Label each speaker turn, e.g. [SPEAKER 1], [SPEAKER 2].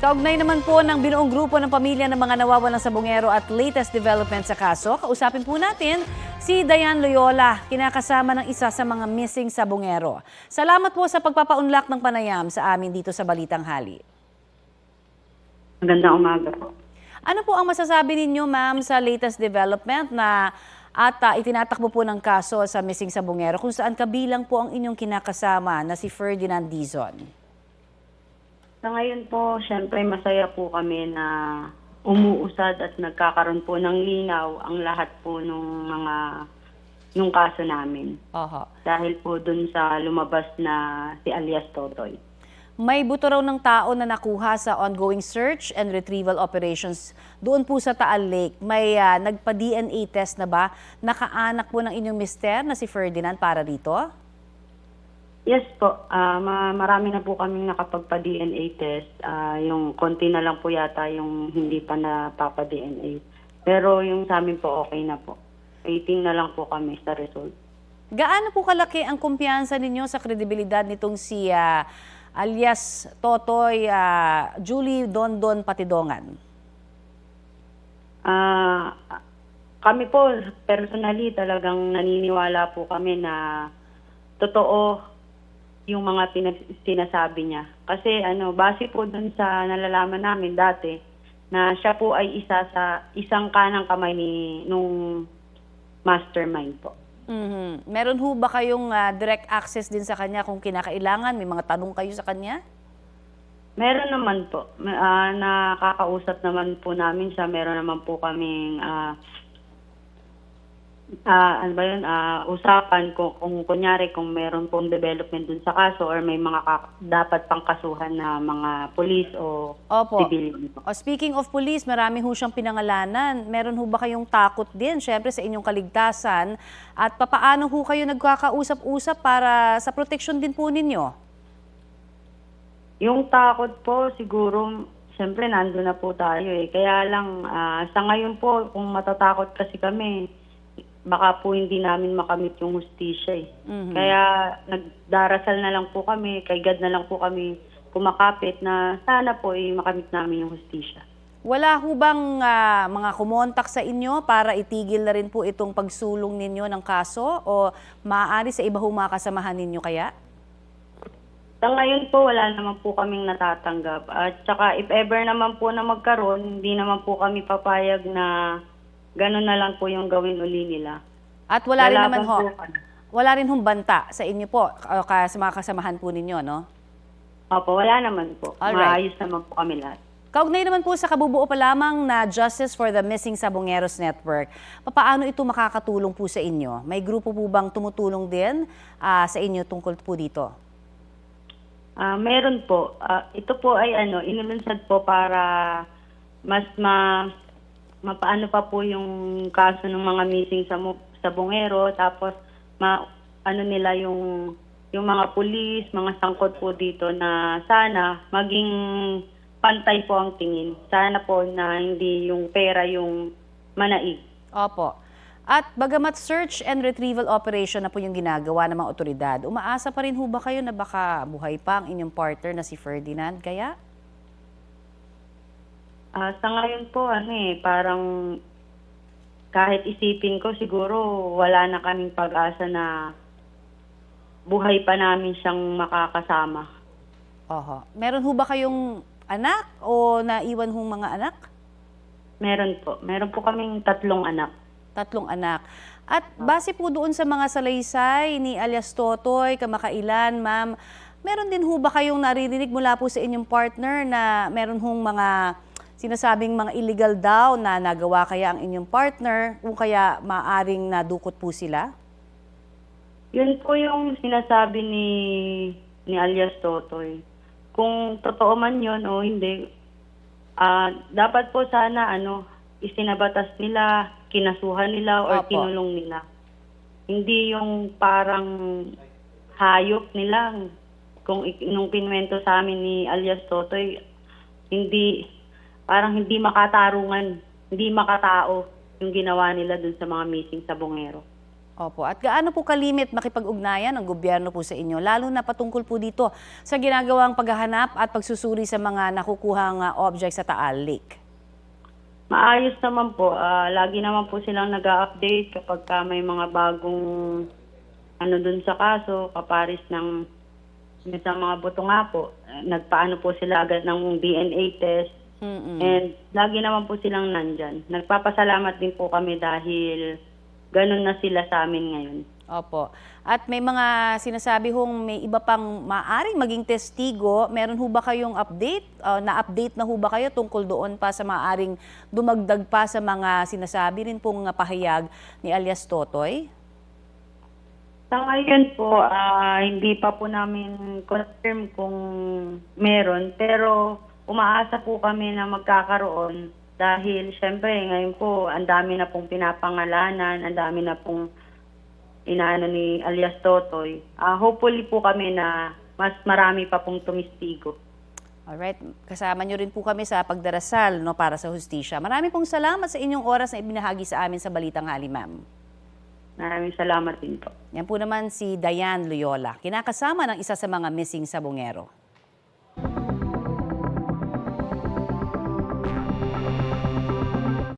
[SPEAKER 1] Kaugnay naman po ng binuong grupo ng pamilya ng mga nawawalang sabongero at latest development sa kaso, kausapin po natin si Diane Loyola, kinakasama ng isa sa mga missing sabongero. Salamat po sa pagpapaunlak ng panayam sa amin dito sa Balitang Hali.
[SPEAKER 2] Magandang umaga po.
[SPEAKER 1] Ano po ang masasabi ninyo, ma'am, sa latest development na itinatakbo po ng kaso sa missing sabongero kung saan kabilang po ang inyong kinakasama na si Ferdinand Dizon?
[SPEAKER 2] Sa ngayon po, syempre masaya po kami na umuusad at nagkakaroon po ng linaw ang lahat po nung kaso namin.
[SPEAKER 1] Oho.
[SPEAKER 2] Dahil po dun sa lumabas na si alias Totoy.
[SPEAKER 1] May buto raw ng tao na nakuha sa ongoing search and retrieval operations doon po sa Taal Lake. May nagpa-DNA test na ba? Nakaanak po ng inyong mister na si Ferdinand para dito?
[SPEAKER 2] Yes po, marami na po kaming nakapagpa-DNA test. Yung konti na lang po yata yung hindi pa napapa-DNA. Pero yung sa amin po okay na po. Waiting na lang po kami sa result.
[SPEAKER 1] Gaano po kalaki ang kumpiyansa ninyo sa kredibilidad nitong si alias Totoy Julie Dondon Patidongan?
[SPEAKER 2] Kami po, personally, talagang naniniwala po kami na totoo yung mga sinasabi niya. Kasi base po dun sa nalalaman namin dati, na siya po ay isang kanang kamay nung mastermind po.
[SPEAKER 1] Mm-hmm. Meron ho ba kayong direct access din sa kanya kung kinakailangan? May mga tanong kayo sa kanya?
[SPEAKER 2] Meron naman po. Nakakausap naman po namin siya. Meron naman po kaming usapan kung kunyari kung meron pong development dun sa kaso or may mga dapat pang kasuhan na mga pulis o civilian.
[SPEAKER 1] Speaking of police, marami ho siyang pinangalanan. Meron ho ba kayong takot din, syempre sa inyong kaligtasan? At papaano ho kayo nagkakausap-usap para sa proteksyon din po ninyo?
[SPEAKER 2] Yung takot po, siguro, syempre nandun na po tayo eh. Kaya lang, sa ngayon po, kung matatakot kasi kami, baka po hindi namin makamit yung hustisya eh.
[SPEAKER 1] Mm-hmm.
[SPEAKER 2] Kaya nagdarasal na lang po kami, kay God na lang po kami kumakapit na sana po makamit namin yung hustisya.
[SPEAKER 1] Wala ho bang mga kumontak sa inyo para itigil na rin po itong pagsulong ninyo ng kaso o maaari sa iba ho mga kasamahan ninyo kaya?
[SPEAKER 2] Sa ngayon po, wala naman po kaming natatanggap. At saka if ever naman po na magkaroon, hindi naman po kami papayag na gano'n na lang po yung gawin uli nila.
[SPEAKER 1] At wala rin naman ho,
[SPEAKER 2] Lalaban po
[SPEAKER 1] wala rin hong banta sa inyo po, sa mga kasamahan po ninyo, no?
[SPEAKER 2] Opo, wala naman po.
[SPEAKER 1] Alright.
[SPEAKER 2] Maayos naman po kami lahat.
[SPEAKER 1] Kaugnay naman po sa kabubuo pa lamang na Justice for the Missing Sabongeros Network, papaano ito makakatulong po sa inyo? May grupo po bang tumutulong din sa inyo tungkol po dito?
[SPEAKER 2] Meron po. Ito po ay inulunsad po para mas mapaano pa po yung kaso ng mga missing sabongero, tapos nila yung mga pulis, mga sangkot po dito na sana maging pantay po ang tingin. Sana po na hindi yung pera yung manaig.
[SPEAKER 1] Opo. At bagamat search and retrieval operation na po yung ginagawa ng mga otoridad, umaasa pa rin ho ba kayo na baka buhay pa ang inyong partner na si Ferdinand kaya?
[SPEAKER 2] Sa ngayon po, parang kahit isipin ko, siguro wala na kaming pag-asa na buhay pa namin siyang makakasama.
[SPEAKER 1] Oho. Meron ho ba kayong anak o naiwan hong mga anak?
[SPEAKER 2] Meron po. Meron po kaming 3 anak.
[SPEAKER 1] 3 anak. At base po doon sa mga salaysay ni alias Totoy, kamakailan, ma'am, meron din ho ba kayong naririnig mula po sa inyong partner na meron hong mga sinasabing mga illegal daw na nagawa kaya ang inyong partner kung kaya maaring nadukot po sila?
[SPEAKER 2] Yun po yung sinasabi ni alias Totoy. Kung totoo man yun o hindi, dapat po sana isinabatas nila, kinasuhan nila or
[SPEAKER 1] Opo.
[SPEAKER 2] kinulong nila. Hindi yung parang hayop nila. Nung pinwento sa amin ni alias Totoy, parang hindi makatarungan, hindi makatao yung ginawa nila dun sa mga missing sabongero.
[SPEAKER 1] Opo. At gaano po kalimit makipag-ugnayan ng gobyerno po sa inyo, lalo na patungkol po dito sa ginagawang paghahanap at pagsusuri sa mga nakukuhang objects sa Taal Lake?
[SPEAKER 2] Maayos naman po. Lagi naman po silang nag-update kapag may mga bagong ano dun sa kaso, kaparis ng sa mga buto nga po. Nagpaano po sila agad ng DNA test. And lagi naman po silang nandyan. Nagpapasalamat din po kami dahil ganun na sila sa amin ngayon.
[SPEAKER 1] Opo. At may mga sinasabi hong may iba pang maaring maging testigo. Meron ho ba kayong update? Na-update na ho ba kayo tungkol doon pa sa maaring dumagdag pa sa mga sinasabi rin pong pahayag ni alias Totoy?
[SPEAKER 2] Sa ngayon po, hindi pa po namin confirm kung meron. Pero umaasa po kami na magkakaroon dahil syempre ngayon po ang dami na pong pinapangalanan, ang dami na pong inaano ni alias Totoy. Hopefully po kami na mas marami pa pong tumistigo.
[SPEAKER 1] Alright, kasama nyo rin po kami sa pagdarasal no, para sa hustisya. Marami pong salamat sa inyong oras na ibinahagi sa amin sa Balitang Hali, ma'am.
[SPEAKER 2] Maraming salamat din po.
[SPEAKER 1] Yan po naman si Diane Loyola, kinakasama ng isa sa mga missing sa Bungero.